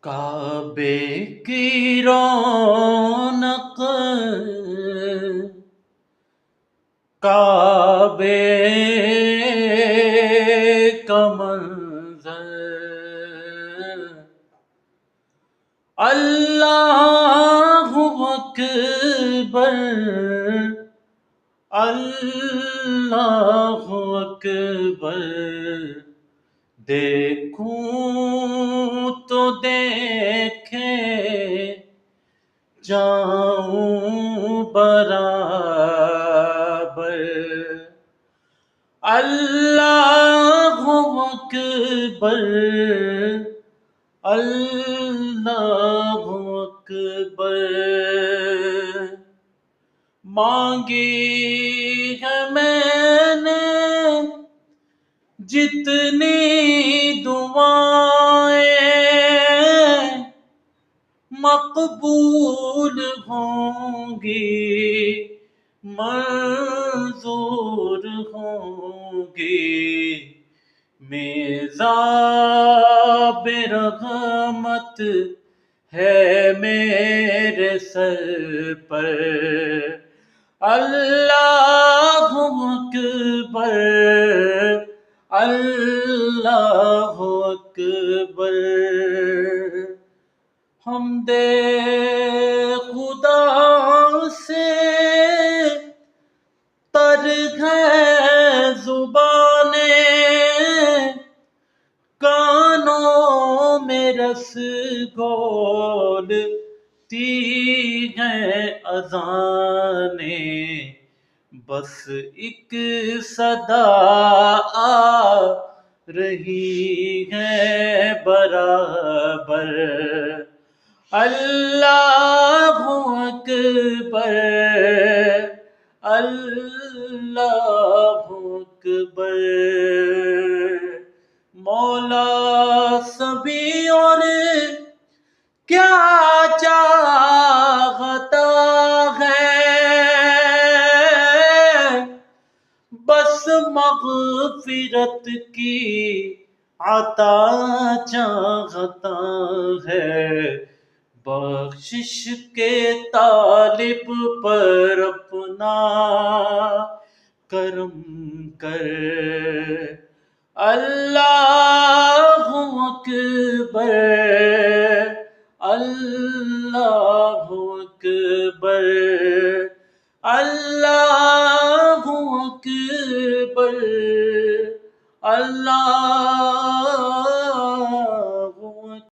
کعبے کی رونق، کعبے کا منظر، اللہ اکبر، اللہ اکبر، دیکھوں تو دیکھے جاؤں برابر، اللہ اکبر، اللہ اکبر، مانگی ہے میں نے جتنی دعائیں مقبول ہوں گی، منظور ہوں گی، میزاب رحمت ہے میرے سر پر، اللہ اکبر، اللہ اکبر، حمد خدا سے تر ہے زبانیں، کانوں میں رس گھولتی ہیں اذانیں، بس ایک صدا آ رہی ہے برابر، اللہ اکبر، اللہ اکبر، مولا سبھی اور کیا چاہتا ہے، بس مغفرت کی عطا چاہتا ہے، بخشش کے طالب پر اپنا کرم کر، اللہ، اللہ اکبر، اللہ